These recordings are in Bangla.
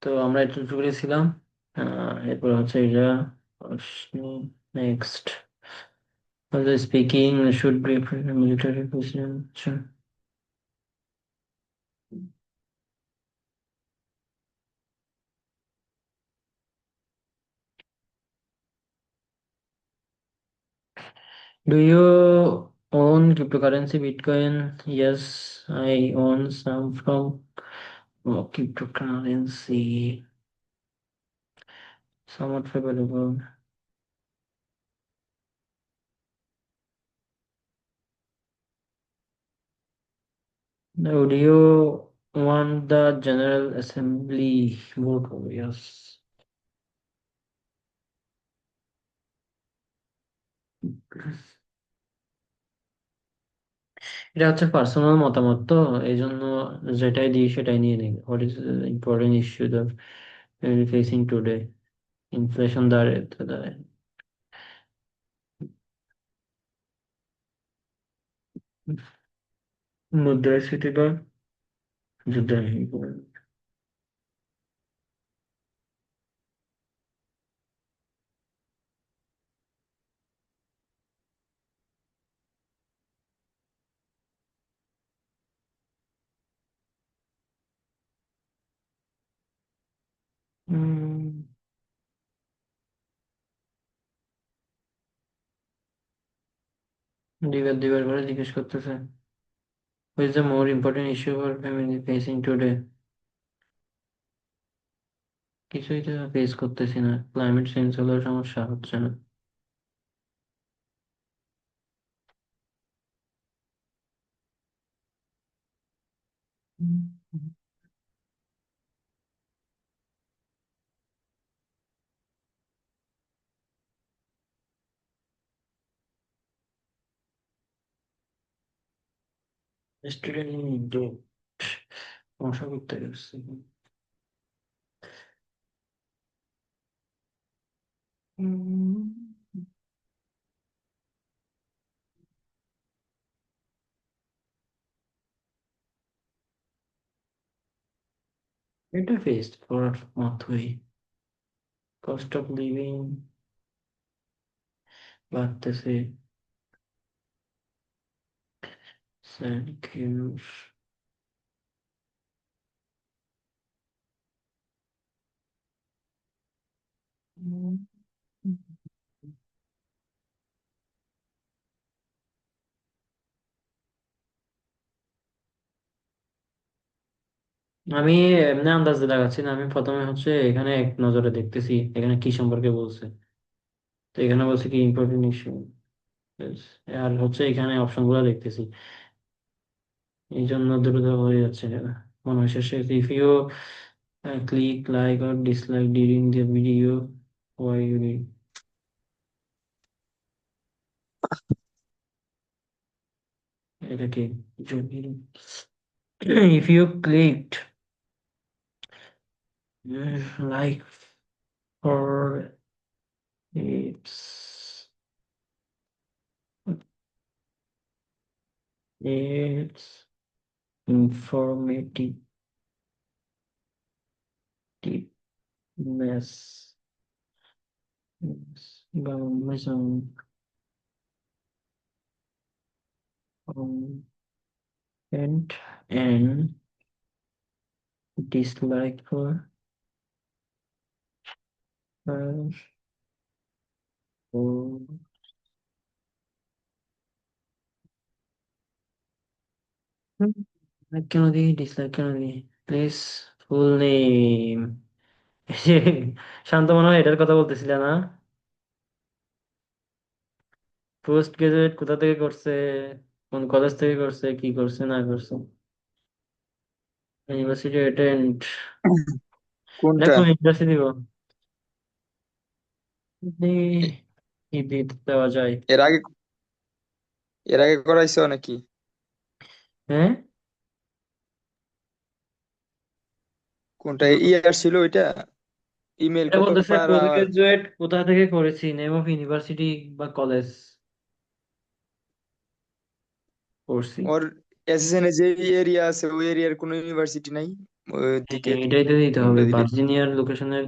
তো আমরা এটা করেছিলাম। এরপর হচ্ছে এটা next speaking should be military president. Do you own cryptocurrency Bitcoin? Yes, I own some from cryptocurrency. Somewhat favorable. Now, do you want the General Assembly vote? Yes. এটা হচ্ছে পার্সোনাল মতামত, তো এই জন্য যেটাই দিই সেটাই নিয়ে নিই। What is important issue the facing today? Inflation দ্বারা মুদ্রাস্ফীতি বা যুদ্ধের। দিবার দিবার করে জিজ্ঞেস করতেছে which the more important issue for family facing today. কিছুই তো ফেস করতেছি না, ক্লাইমেট চেঞ্জ হলেও সমস্যা হচ্ছে না। স্টুডেন্ট সমস্যা করতে গেছে। এটা ফেস করার মতোই। কস্ট অফ লিভিং বাড়তেছে। স্যানিকিউস আমি এমনি আন্দাজ লাগাচ্ছি না, আমি প্রথমে হচ্ছে এখানে এক নজরে দেখতেছি এখানে কি সম্পর্কে বলছে। তো এখানে বলছে কি ইম্পর্টেন্ট ইস্যু, আর হচ্ছে এখানে অপশন গুলো দেখতেছি, এই জন্য দ্রুত হয়ে যাচ্ছে মনে হয় শেষে। If you click like or dislike during the video, why you need, এটা কি if you clicked like for its its informativeness বা content and dislike uh, for like কেন দিই, ডিসলাইক কেন দিই? Please full name. শান্ত মনে হয় এটার কথা বলতেছিলে না? পোস্ট গ্রাজুয়েট কোথা থেকে করছে, কোন কলেজ থেকে করছে, কি করছে না করছে? University attend. কোনটা? দেখো ইউনিভার্সিটি দিব, কি দিতে দেওয়া যায়। এর আগে এর আগে করাইছো নাকি? হ্যাঁ, কি কোনটা বলবো? ইয়ার ছিল ওইটা? ইমেল এটা কত বলতেছে পার পোস্ট আওয়ার? গ্রাজুয়েট কোথা থেকে করেছি, নেম অফ ইউনিভার্সিটি বা কলেজ করছি। ওর এসএসএন এ যে এরিয়া আছে ওই এরিয়ার কোনো ইউনিভার্সিটি নাই? ওই দিকে এটাই তো দিতে হবে তিনটা দিলে। ভার্জিনিয়ার লোকেশনের।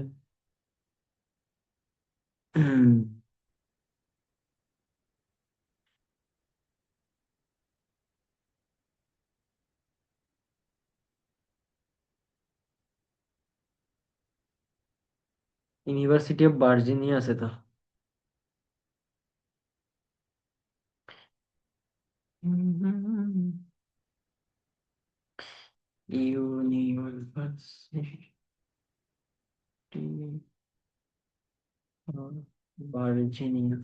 ইউনিভার্সিটি অফ ভার্জিনিয়া আছে তো। University of Virginia.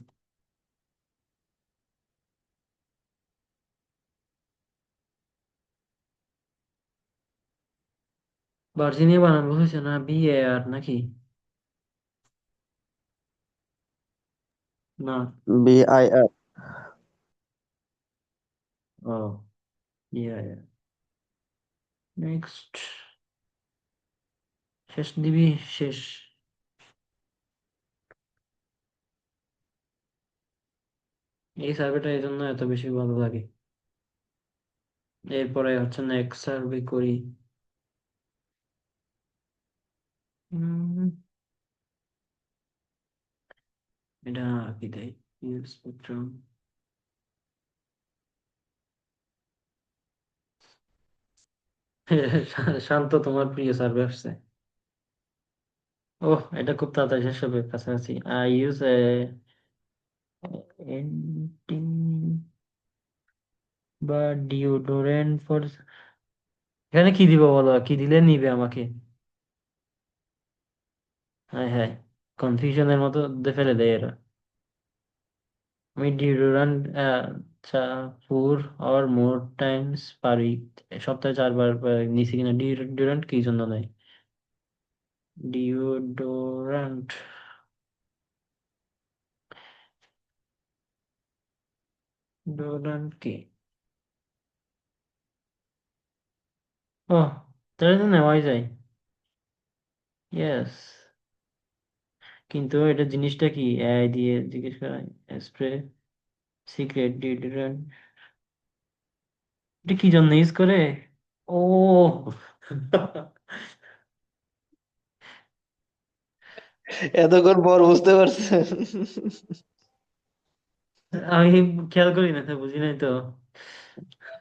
ভার্জিনিয়া বানানো হয়েছে না BAR নাকি? না। BIR। ও, BAR। নেক্সট। শেষ দিবি? শেষ। এই সার্ভেটা এই জন্য এত বেশি ভালো লাগে। এরপরে হচ্ছে নেক্সট সার্ভে করি। উম, এটা কি দেয়? স্পেকট্রাম। শান্ত, তোমার প্রিয় সার্ভে আসছে। ওহ, এটা খুব তাড়াতাড়ি শেষ হবে, কাছাকাছি। আই ইউজ এন্টি বা ডিওডোরেন্ট ফর। এখানে কি দিব বলো, কি দিলে নিবে আমাকে? হ্যাঁ হ্যাঁ, কনফিউশনের মতো ফেলে দেয় এরা। আমি deodorant 4 or more times per week, সপ্তাহে 4 বার নিছি কিনা। ডিওডোরেন্ট কি জন্য নেয়? ডিওডোরেন্ট, ডিওডোরেন্ট কি? ও, তাহলে তো নেওয়াই যায়। ইয়েস। কিন্তু এটা জিনিসটা কি এআই দিয়ে জিজ্ঞেস করা? Spray, secret deodorant. এটা কি জন্য ইউজ করে? ও। এতক্ষণ পর বুঝতে পারছেন? আমি খেয়াল করি না তো, বুঝি নাই তো।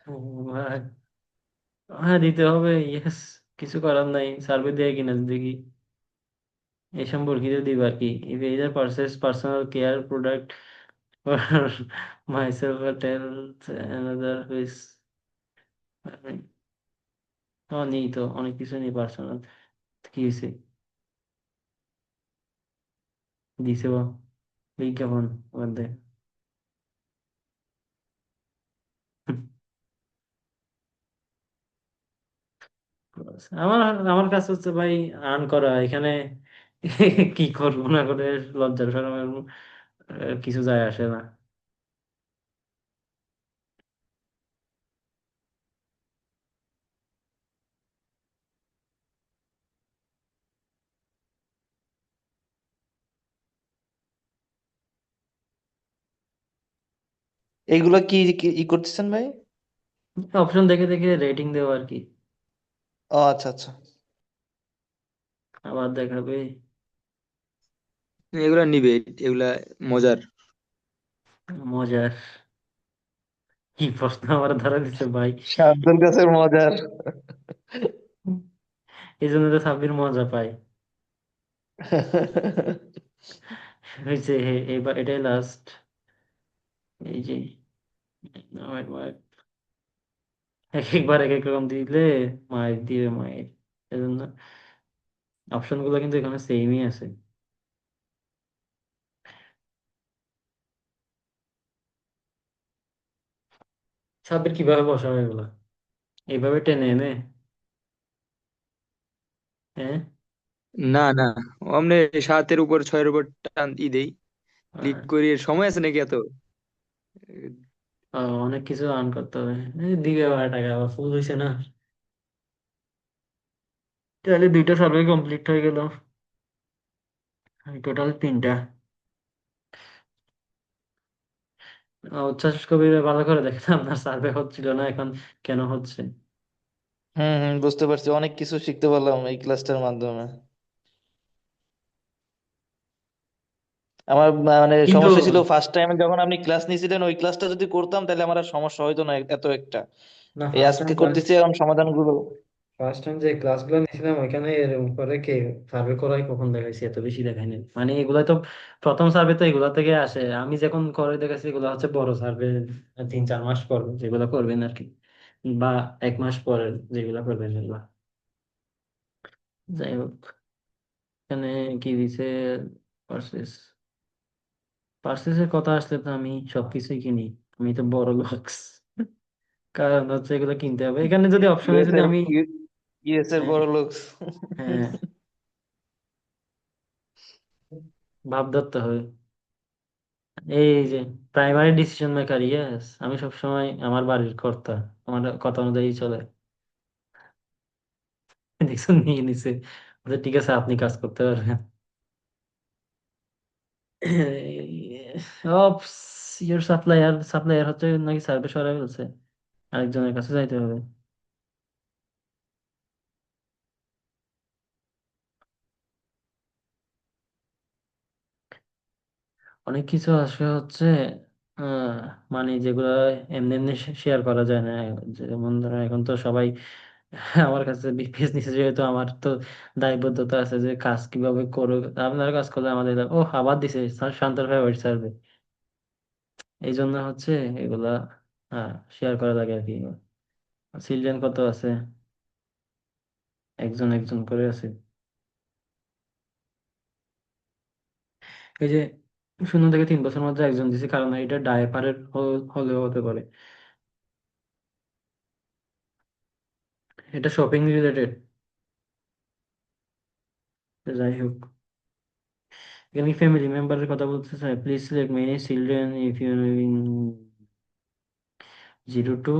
ও ভাই। হ্যাঁ, দিতে হবে, ইয়েস। কিছু করার নাই, সার্ভে দিয়ে কিনা দেখি। এই সম্পর্কিত দিব আর কি। If either purchase personal care product for myself or tell another who is, নেই তো, অনেক কিছু নেই পার্সোনাল। কি হয়েছে? দিছে বা বিজ্ঞাপন বাদ দে। আমার আমার কাছে হচ্ছে ভাই আর্ন করা এখানে। কি করবো না করে, লজ্জার শরমের কিছু যায় আসে না। এইগুলা কি ই করতেছেন ভাই? অপশন দেখে দেখে রেটিং দেওয়া আর কি। ও আচ্ছা আচ্ছা। আবার দেখাবে। এগুলা নিবে, এগুলা মজার। মজার? কি প্রশ্ন আমার ধরা দিচ্ছে ভাই! সাবধান কাছে মজার। এই জন্য তো সাব্বির মজা পায়। হয়েছে, এবার এটাই লাস্ট। এই যে এক একবার এক এক রকম দিলে মায়ের দিবে মায়ের। এজন্য অপশন গুলো কিন্তু এখানে সেমই আছে। সাব্বির কিভাবে বসাবে এগুলা? এইভাবে টেনে এনে? হ্যাঁ। না না, অমনে 7-এর উপর 6-এর উপর টান দেই, ক্লিক আর, করি। এর সময় আছে নাকি এত? অনেক কিছু আর্ন করতে হবে। দিবে আবার টাকা, আবার ফুল হয়েছে না। তাহলে 2টা সার্ভে কমপ্লিট হয়ে গেল। টোটাল 3টা। উচ্ছ্বাস কবির ভালো করে দেখেন, আপনার সার্ভে হচ্ছিল না, এখন কেন হচ্ছে? হুম হুম, বুঝতে পারছি, অনেক কিছু শিখতে পারলাম এই ক্লাসটার মাধ্যমে। আমার মানে কিন্তু সমস্যা ছিল ফার্স্ট টাইমে যখন আপনি ক্লাস নিয়েছিলেন, ওই ক্লাসটা যদি করতাম তাহলে আমার আর সমস্যা হইতো না এত একটা। না, এই ফার্স্ট টাইম আজকে ক্লাস, করতেছি এখন সমাধানগুলো। ফার্স্ট টাইম যে ক্লাসগুলো নিয়েছিলাম ওইখানে এরকম করে কে সার্ভে করাই কখন দেখাইছি, এত বেশি দেখায়নি। মানে এগুলা তো প্রথম সার্ভে, তো এগুলা থেকে আসে। আমি যখন করে দেখাচ্ছি এগুলো হচ্ছে বড় সার্ভে, 3-4 মাস পর যেগুলো করবেন আর কি, বা 1 মাস পরে যেগুলো করবেন এগুলা। যাই হোক, এখানে কি দিছে, পার্সেস, পার্সেসের কথা আসলে তো আমি সবকিছুই কিনি। আমি তো বড় লক্স, কারণ হচ্ছে এগুলো কিনতে হবে। এখানে যদি অপশনে ইউএস যদি এর আমি, ইউএস এর হ্যাঁ, বড় লোক। হ্যাঁ, ভাব ধরতে হবে। এই যে প্রাইমারি ডিসিশন মেকার, ইয়েস, আমি সবসময় আমার বাড়ির কর্তা, আমার কথা অনুযায়ী চলে। দেখছেন, নিয়ে নিছে, বলছে, ঠিক আছে আপনি কাজ করতে পারবেন। অপস, ইয়োর সাপ্লায়ার, সাপ্লায়ার হচ্ছে নাকি সার্ভিস সরাই ফেলছে, আরেকজনের কাছে যাইতে হবে। অনেক কিছু আসলে হচ্ছে আহ মানে যেগুলো এমনি এমনি শেয়ার করা যায় না। যেমন ধরো এখন তো সবাই আমার কাছে বিপিএস নিচে, যেহেতু আমার তো দায়বদ্ধতা আছে যে কাজ কিভাবে করো, আপনারা কাজ করলে আমাদের ও আবার দিছে শান্তর ফেভারিট সার্ভে, এই জন্য হচ্ছে এগুলা শেয়ার করা লাগে আর কি। চিলড্রেন কত আছে, একজন একজন করে আছে। এই যে 0 থেকে 3 বছর মধ্যে একজন দিছে, কারণ এটা ডায়াপারের হলেও হতে পারে। এটা শপিং রিলেটেড। যাই হোক, এখানে ফ্যামিলি মেম্বারের কথা বলতে চাই, please select many children if you in 0 to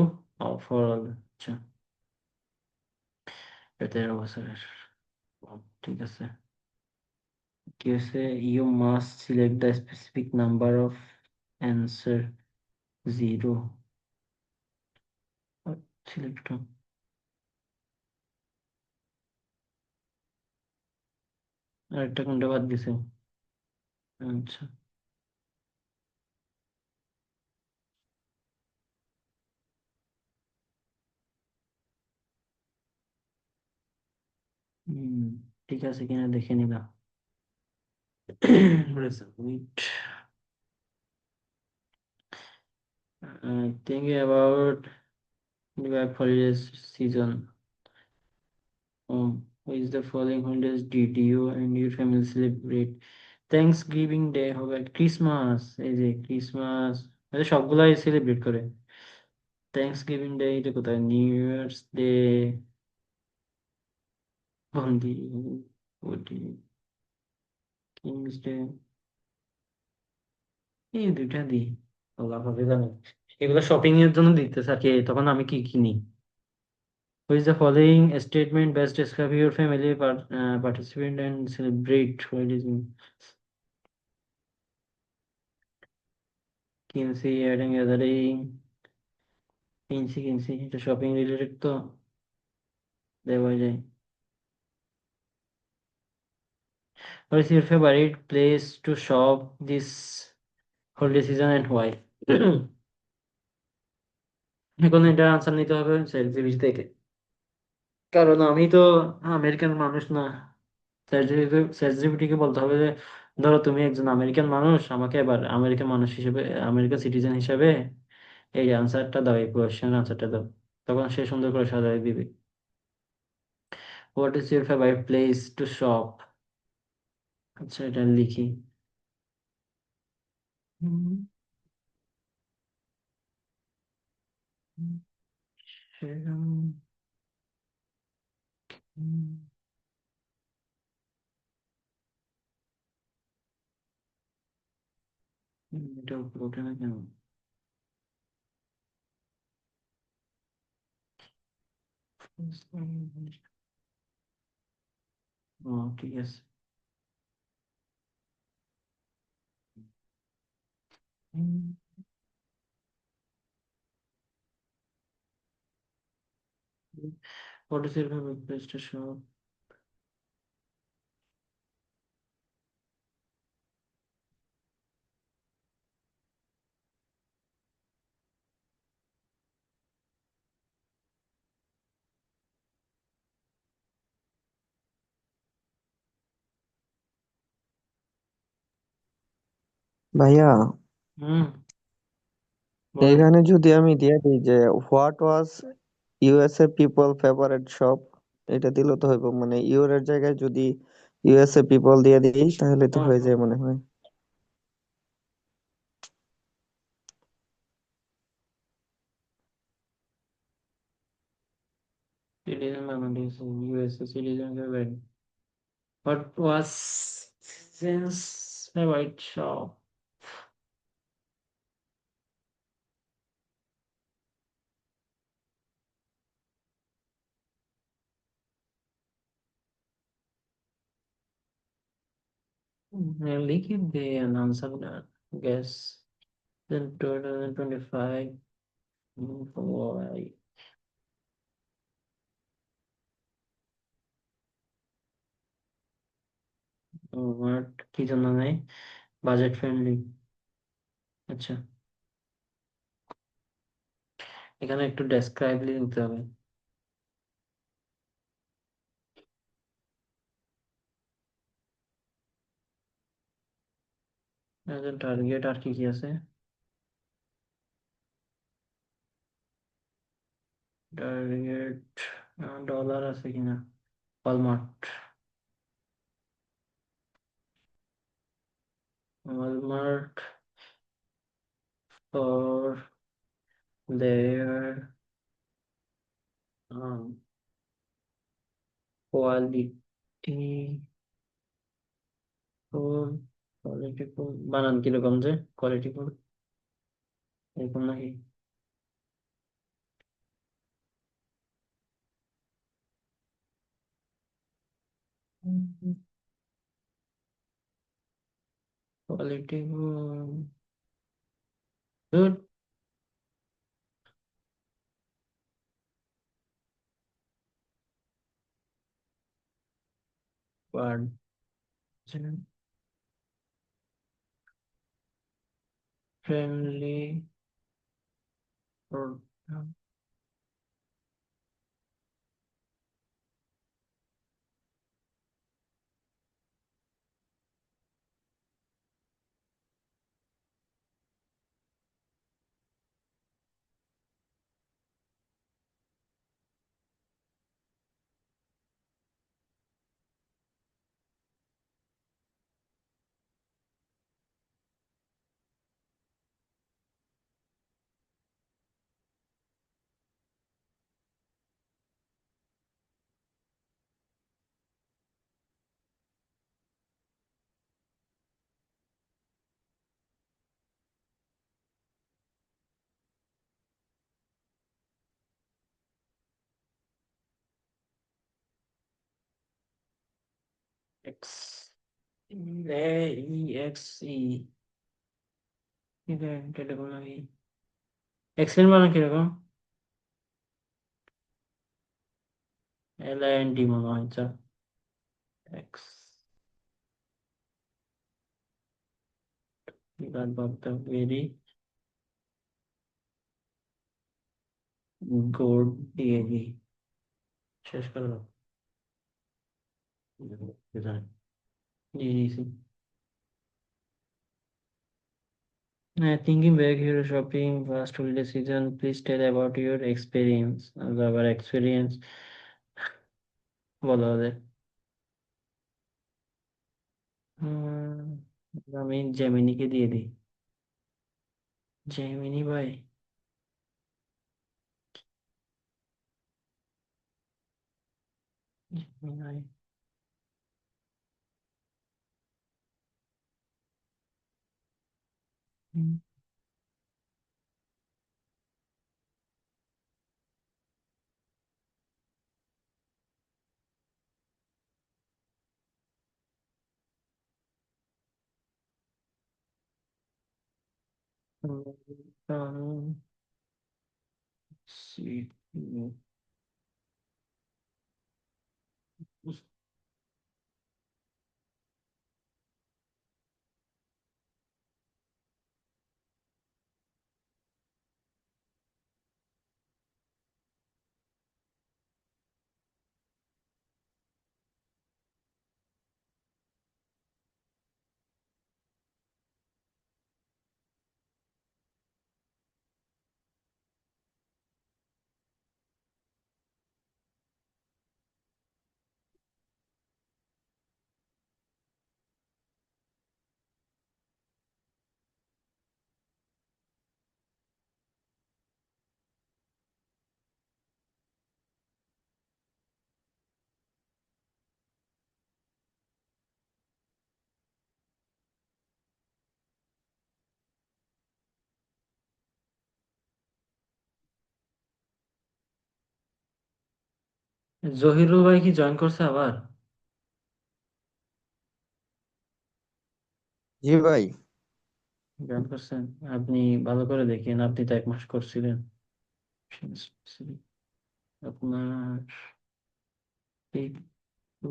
for all. আচ্ছা, 13 বছরের, ঠিক আছে। কি হচ্ছে, you must select the specific number of answer 0, select, আরেকটা কোনটা বাদ দিছে। আচ্ছা, হম, ঠিক আছে কিনা দেখে নিলাম। Submit. Thinking about the back holidays season. Which the following holidays did you and your family celebrate? Thanksgiving day হবে, ক্রিসমাস, এই যে ক্রিসমাস, সবগুলাই সেলিব্রেট করে। থ্যাংকসগিভিং ডে এটা কোথায়, নিউ ইয়ার্স ডে, বন্দি, কিংস ডে, এই দুইটা দিই, আল্লাহ হবে জানে। এগুলো শপিং এর জন্য দিতেছে আর কি, তখন আমি কি কিনি। Who is the following statement best describe your family participant and celebrate holidays? কিনছি, অ্যাডিং গ্যাদারিং, কিনছি, এটা শপিং রিলেটেড তো দেওয়া যায়। What is your favorite place to shop this holiday season and why? এখন এটা আনসার নিতে হবে সেলফিশ থেকে, কারণ আমি তো আমেরিকান মানুষ না। চ্যাটজিপিটিকে বলতে হবে যে, ধরো তুমি একজন আমেরিকান মানুষ, আমাকে এবার আমেরিকান মানুষ হিসেবে, আমেরিকান সিটিজেন হিসেবে এই আনসারটা দাও, এই কোয়েশ্চেনের আনসারটা দাও, তখন সে সুন্দর করে সাজায় দিবে। What is your favourite place to shop? আচ্ছা, এটা লিখি। হুম, সেরকম, হুম, এটা উপরে ওঠে না কেন? ও, ঠিক আছে। হুম, What is your favorite place to shop? ভাইয়া, হুম, বলেন। এখানে যদি আমি দিয়ে দিই যে what was USA people favourite shop, এটা দিলে তো হইব। মানে ইউর এর জায়গায় যদি ইউএসএ পিপল দিয়ে দিই তাহলে তো হ্যাঁ, হয়ে হ্যাঁ। যায় মনে হয়। Citizen Bangladesh, USA citizen favorite. What was since favorite shop? লিখে দে answer guess in 2025 why what কি জন্য নাই বাজেট ফ্রেন্ডলি। আচ্ছা, এখানে একটু ডেসক্রাইবলি দিতে হবে। টার্গেট আর কি কি আছে? টার্গেট ডলার আছে কিনা, Walmart. Walmart for their quality full, quality full বানান কিরকম যে কোয়ালিটি ফুল এরকম নাকি? Quality good word friendly. X X E telecom নাকি? এক্সেল মানে কিরকম? LIND মনে হয়। আচ্ছা, এক্স বিরাট বার্তা ভেরি গুড দিয়ে দিই, শেষ করো। দিয়ে দিয়েছি। Thinking back here, shopping past holiday season, please tell about your experience. Our experience বলো ওদের। উম, আমি জেমিনিকে দিয়ে দিই। জেমিনি ভাই, জেমিনি ভাই। Um, see. জহিরুল ভাই কি জয়েন করছে আবার? জি ভাই। জয়েন করছেন? আপনি ভালো করে দেখেন, আপনি তো 1 মাস করছিলেন। আপনার একটু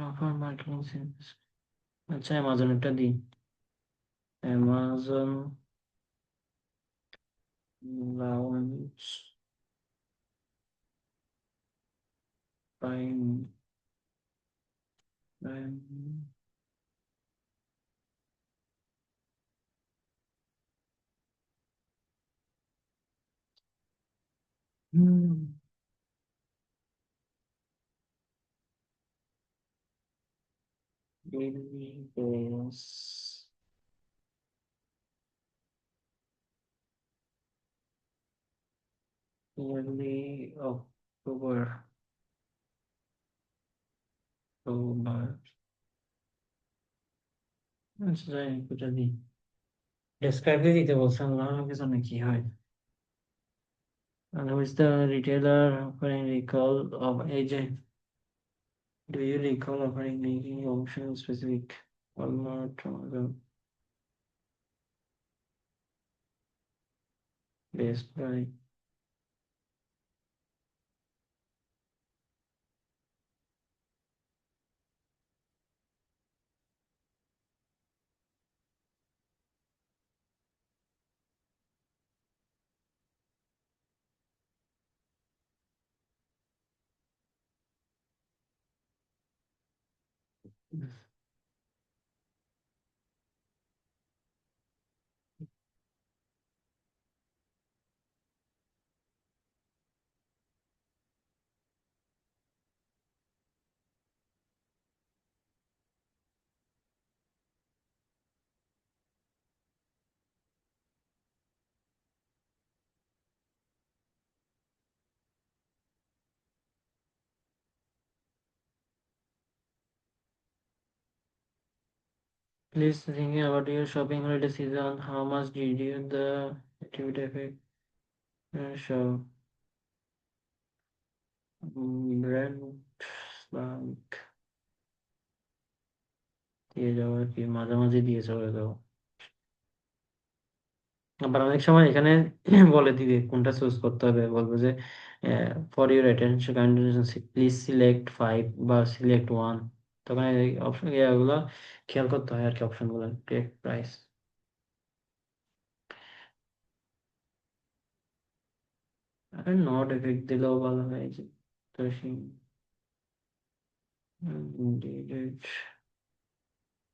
অফার মার্কেটিং সার্ভিস। আচ্ছা, অ্যামাজনেরটা দিই। Amazon lounge prime prime base yearly October October. আচ্ছা, যাই হোক, এটা দিই। ডেসক্রাইবে দিতে বলছেন না, কিছু নাকি হয়। And who is the retailer offering recall of agent? Do you recall offering making option specific Walmart, Amazon, Best Buy? Please thinking about your shopping holiday season. How much did you the activity affect shop brand like দিয়ে যাও আর কি, মাঝামাঝি দিয়ে চলে যাও। আবার অনেক সময় এখানে বলে দিবে কোনটা চুজ করতে হবে, বলবো যে for your attention please select 5 বা সিলেক্ট 1। তখন এই অপশন এগুলো খেয়াল করতে হয় আর কি, অপশন গুলো। টেক প্রাইস আর নট এফেক্ট দিলেও ভালো হয় যে। তো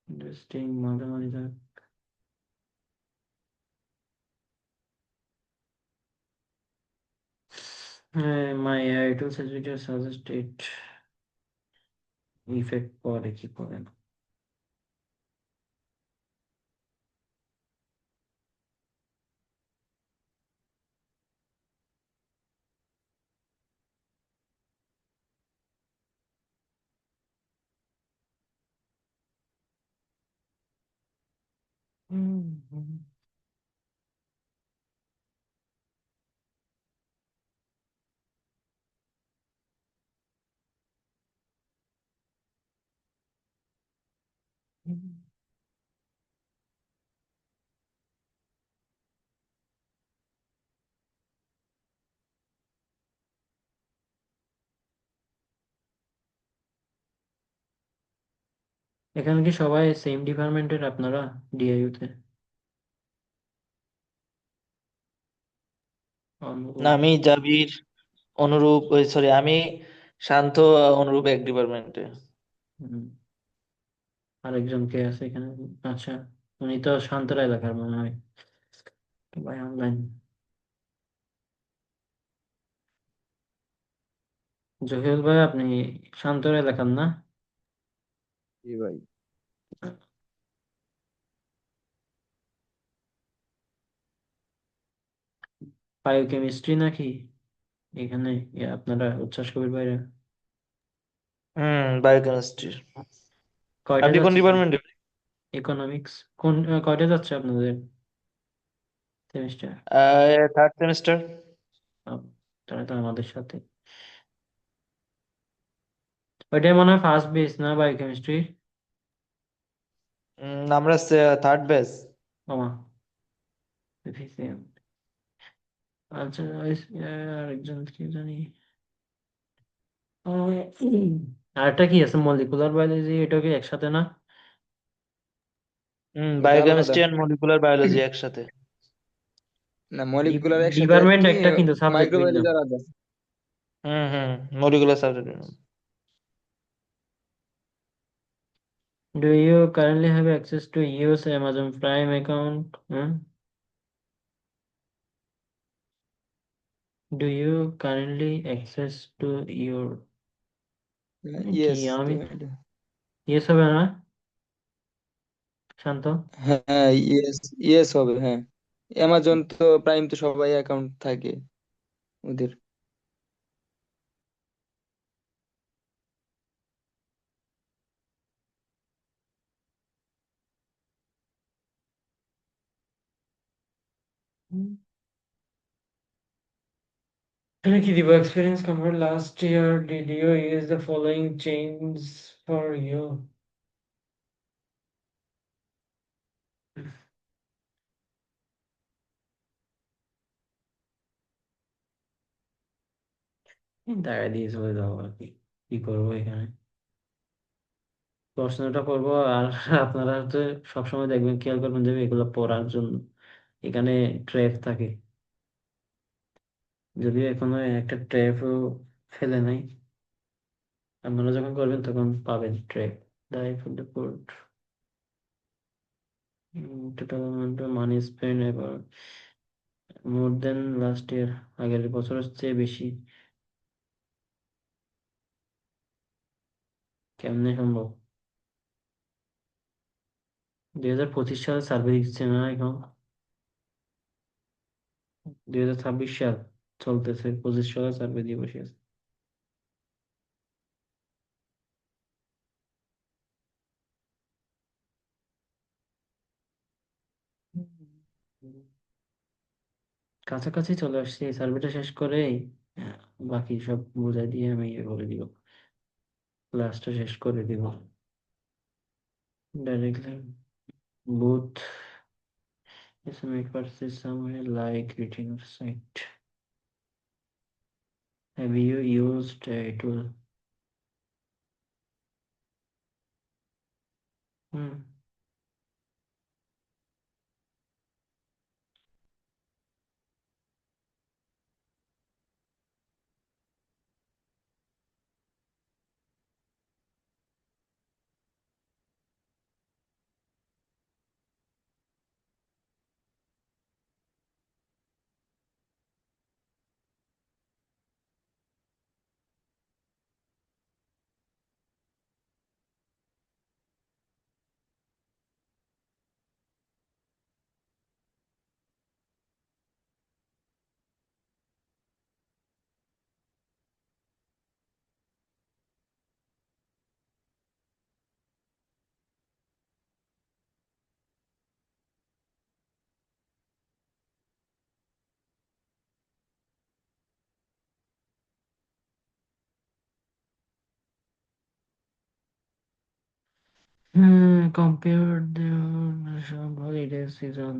ইন্টারেস্টিং, মাঝামাঝি থাক। My AI tool suggested effect পরে কি পরে না। হুম, হুম, হুম। এখানে কি সবাই সেম ডিপার্টমেন্টের আপনারা ডিআইইউ তে? না, অনুরূপ। আমি জাবির, অনুরূপ, ওই সরি, আমি শান্ত, অনুরূপ এক ডিপার্টমেন্টে। হুম, আরেকজন কে আছে এখানে? আচ্ছা, উনি তো শান্তরা এলাকার মনে হয়। ভাই অনলাইন। জহিরুল ভাই, আপনি শান্তরা এলাকার না? জি ভাই। বায়োকেমিস্ট্রি নাকি এখানে? আপনারা উচ্ছ্বাস কবির বাইরে বায়োকেমিস্ট্রি। কয়টা আপনি কোন যাচ্ছে? ডিপার্টমেন্টে? ইকোনমিক্স কোন কয়টা যাচ্ছে আপনাদের সেমিস্টার? Third semester. তারা তো আমাদের সাথে। ওইটাই মনে হয় ফার্স্ট বেস না বায়োকেমিস্ট্রি? আমরা থার্ড ব্যাচ। ওমা, FCM। আচ্ছা, আরেকজন কি জানি। আরেকটা কি আছে, মলিকুলার বায়োলজি, এটা কি একসাথে না? এটা আলাদা। বায়োকেমিস্ট্রি এন্ড মলিকুলার বায়োলজি একসাথে। না, মলিকুলার একসাথে আর ডিপার্টমেন্ট কি, একটা কিন্তু সাবজেক্ট ভিন্ন। মাইক্রোবায়োলজি আলাদা। Hmm, molecular subject. Do you currently have access to use Amazon Prime account? Huh? Do you currently access to your কি ইয়েস। আমি ইয়েস হবে না শান্ত? হ্যাঁ, ইয়েস, ইয়েস হবে, হ্যাঁ। অ্যামাজন তো প্রাইম তো সবাই অ্যাকাউন্ট থাকে ওদের। এখানে কি দিব? Experience compared last year, did you use the following chains for you? দেখা দিয়ে চলে যাবো আর কি। কি করবো এখানে? প্রশ্নটা করবো আর আপনারা হচ্ছে সবসময় দেখবেন, খেয়াল করবেন যে এগুলো পড়ার জন্য এখানে ট্র্যাপ থাকে। যদিও এখনো একটা ট্র্যাপও ফেলে নাই, আপনারা যখন করবেন তখন পাবেন ট্র্যাপ। দায় for the code total amount of money spend এবার মোর দেন লাস্ট ইয়ার, আগের বছরের চেয়ে বেশি। কেমনে সম্ভব? 2025 সালে সার্ভে দিচ্ছে না এখন? 2026 সাল চলতেছে, 25 সালে সার্ভে দিয়ে বসে আছে। কাছাকাছি চলে আসছে, এই সার্ভেটা শেষ করেই আহ, বাকি সব বুঝাই দিয়ে আমি ইয়ে করে দিব, ক্লাসটা শেষ করে দিব directly. Booth estimate versus somewhere like written site. Have you used a tool? Hmm. Compare the some holiday season.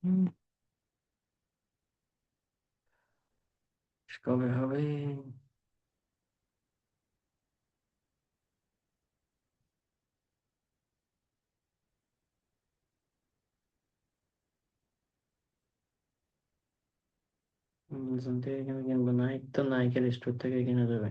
হুম, কবে হবে? অ্যামাজন থেকে কিনে কিনবো, নাইক তো নাইকের স্টোর থেকে কিনা যাবে।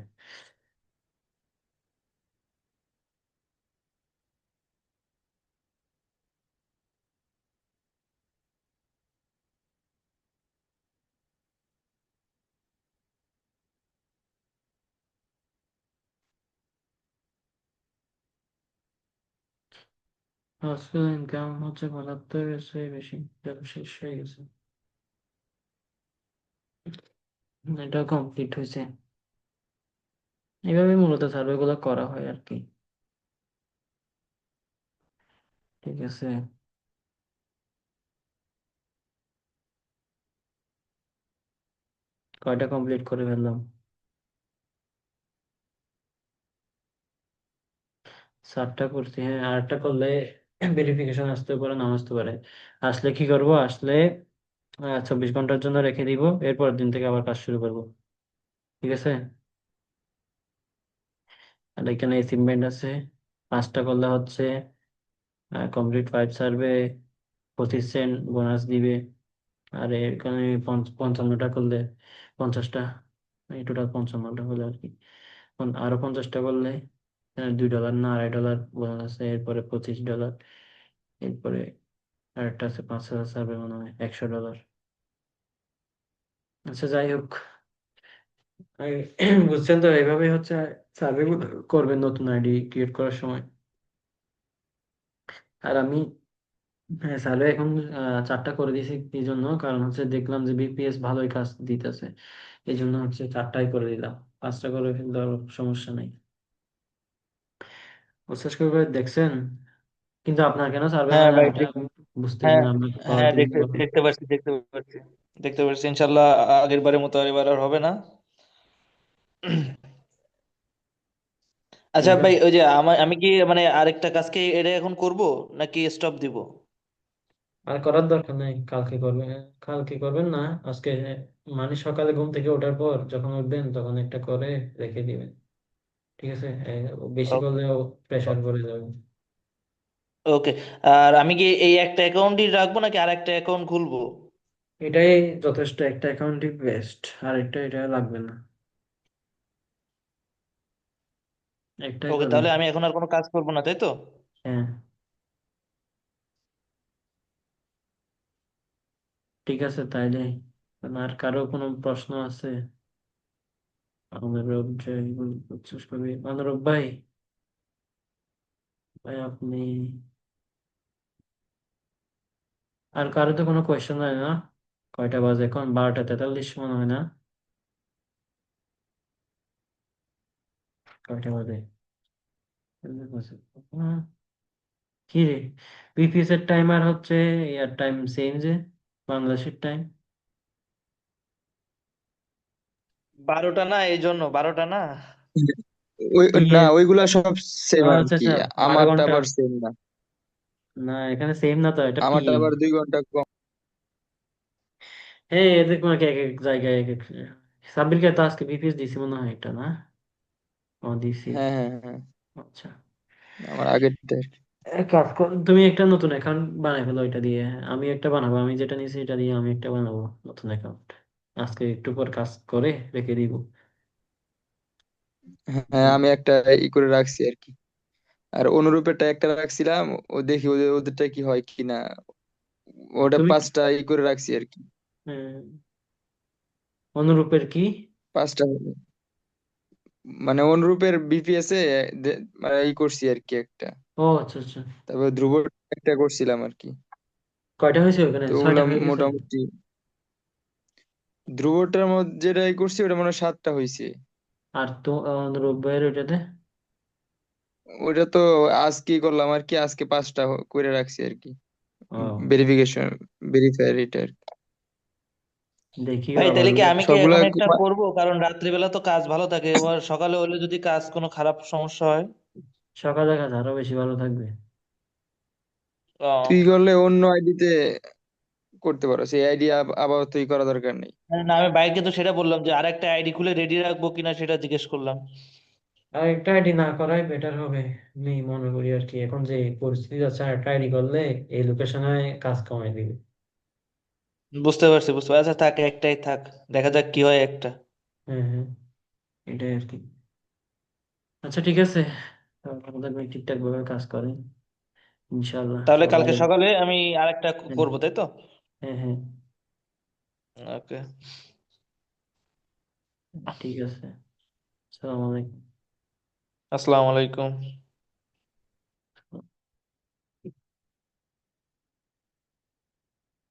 হাউসফুল ইনকাম হচ্ছে 75, এর চেয়ে বেশি, যেটা শেষ হয়ে গেছে। এটা কমপ্লিট হয়েছে। এইভাবে মূলত সার্ভে গুলো করা হয় আর কি। ঠিক আছে, কয়টা কমপ্লিট করে ফেললাম? 7টা করছি, হ্যাঁ। আরেকটা করলে ভেরিফিকেশন আসতে পারে, নাও আসতে পারে। আসলে কি করব? আসলে 24 ঘন্টার জন্য রেখে দিব, এরপর দিন থেকে আবার কাজ শুরু করব। ঠিক আছে। আর এখানে অ্যাচিভমেন্ট আছে, 5টা করলে হচ্ছে কমপ্লিট 5 সার্ভে 25 সেন্ট বোনাস দিবে। আর এখানে 55টা করলে 50টা, এই টোটাল 55টা হলো আর কি। আরো 50টা করলে $2 না $2.5 বোনাস আছে, এরপরে $25। এরপরে আরেকটা আছে 5,000 সার্ভে, মনে হয় $100। আচ্ছা, যাই হোক, এই বুঝছেন তো, এইভাবে হচ্ছে সার্ভে করবেন নতুন আইডি ক্রিয়েট করার সময়। আর আমি, হ্যাঁ, সার্ভে এখন 4টা করে দিয়েছি। এই জন্য কারণ হচ্ছে দেখলাম যে বিপিএস ভালোই কাজ দিতেছে, এই জন্য হচ্ছে 4টাই করে দিলাম। 5টা করে ফেলতে সমস্যা নেই। বিশ্বাস করে দেখছেন, কিন্তু আপনার কেন সার্ভে হ্যাঁ হয় না ভাই, এটা আমি বুঝতেছি হ্যাঁ না। আপনাকে পাওয়ার হ্যাঁ, দিলে দেখতে বলেন। দেখতে পাচ্ছি, দেখতে পাচ্ছি ইনশাল্লাহ। আগের বারের মতো আর এবার আর হবে না। আচ্ছা ঠিক ভাই, আছে, ওই যে আমি কি মানে আরেকটা কাজকে এটা এখন করব নাকি স্টপ দিব? আর করার দরকার নাই, কালকে করবেন। কালকে করবেন না, আজকে, মানে সকালে ঘুম থেকে ওঠার পর যখন উঠবেন তখন একটা করে রেখে দিবেন। ঠিক আছে, বেশি করলেও প্রেশার পড়ে যাবে। ওকে। আর আমি কি এই একটা অ্যাকাউন্টই রাখবো নাকি আর একটা অ্যাকাউন্ট খুলবো? এটাই যথেষ্ট, একটা অ্যাকাউন্টই বেস্ট, আর এটা লাগবে না, একটাই ওকে, করবেন। তাহলে আমি এখন আর কোনো কাজ করবো না, তাই তো? হ্যাঁ, ঠিক আছে তাইলে। আর কারো কোনো প্রশ্ন আছে? অনুরোধ যে জিজ্ঞেস করবি, অনুরোধ ভাই। ভাই আপনি, আর কারো তো কোনো কোয়েশ্চেন নাই না? কয়টা বাজে এখন? 12টা 43 মনে হয় না? কয়টা বাজে? হুম, কি রে, বিপিএস এর টাইম আর হচ্ছে ইয়ার টাইম সেম যে, বাংলাদেশের টাইম। 12টা না, এই জন্য 12টা না। ওই কি না, এর- ওইগুলা সব সেম আর আচ্ছা কি। আচ্ছা, বারো আমারটা ঘন্টা আবার সেম না, না, এখানে সেম না তো, এটা আমারটা পিএম। আবার 2 ঘন্টা কম। হ্যাঁ, এদের কোনো এক এক জায়গায় এক এক। সাব্বিরকে তো আজকে বিপিএস দিছি মনে হয় একটা, না? ও দিছি। হ্যাঁ হ্যাঁ হ্যাঁ, আচ্ছা, আমার আগেরটা আর কি। এক কাজ তুমি একটা নতুন অ্যাকাউন্ট বানাই ফেলো এটা দিয়ে। আমি একটা বানাবো, আমি যেটা নিয়েছি এটা দিয়ে আমি একটা বানাবো নতুন অ্যাকাউন্ট। আজকে একটু পর কাজ করে রেখে দিব। হ্যাঁ, আমি একটা ই করে রাখছি আর কি। আর অনুরূপেরটা একটা রাখছিলাম, ও দেখি ওদেরটা কি হয় কি না। ওটা তুমি 5টা ই করে রাখছি আর কি। আহ, অনুরূপের কি? 5টা, মানে অনুরূপের বিপিএস এ মানে ই করছি আর কি একটা। ও আচ্ছা আচ্ছা, তারপর ধ্রুব একটা করছিলাম আর কি। কয়টা হয়েছে ওখানে? তো 6টা ওগুলা হয়ে গেছে? মোটামুটি ধ্রুবটার মধ্যে যেটা ই করছি ওটা মনে হয় 7টা হয়েছে। আর তো অনুরূপ ভাইয়ের ওইটাতে? ওটা তো আজকে করলাম আর কি, আজকে 5টা করে রাখছি আর কি। ও, ভেরিফিকেশন, ভেরিফায়ার এটা আর কি। দেখিও ভাই আবার তাহলে কি আমি কি সবগুলা এখন একটা করব, কারণ রাত্রিবেলা তো কাজ ভালো থাকে, এবার সকালে হলে যদি কাজ কোনো খারাপ সমস্যা হয়। সকালে কাজ আরো বেশি ভালো থাকবে। তুই ও, করলে অন্য আইডিতে করতে পারো, সেই আইডিয়া আপাতত করা দরকার নেই। না, আমি বাইকে তো সেটা বললাম যে আরেকটা আইডি খুলে রেডি রাখবো কিনা সেটা জিজ্ঞেস করলাম। আর একটা আইডি না করাই বেটার হবে, আমি মনে করি আর কি। এখন যে পরিস্থিতি আছে, একটা আইডি করলে এই লোকেশনে কাজ কমাই দিবে। বুঝতে পারছি, বুঝতে পারছি। আচ্ছা থাক, একটাই থাক, দেখা যাক কি হয় একটা। হ্যাঁ হ্যাঁ, এটাই আর কি। আচ্ছা ঠিক আছে, আমাদের ভাই ঠিকঠাক ভাবে কাজ করে, ইনশাল্লাহ তাহলে সব কালকে ভালো। সকালে আমি আরেকটা হ্যাঁ করবো, তাই তো? হ্যাঁ হ্যাঁ, ওকে। ঠিক আছে। আসসালামু আলাইকুম। আসসালামু আলাইকুম।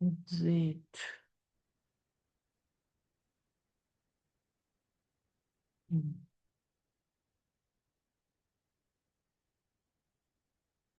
Exit.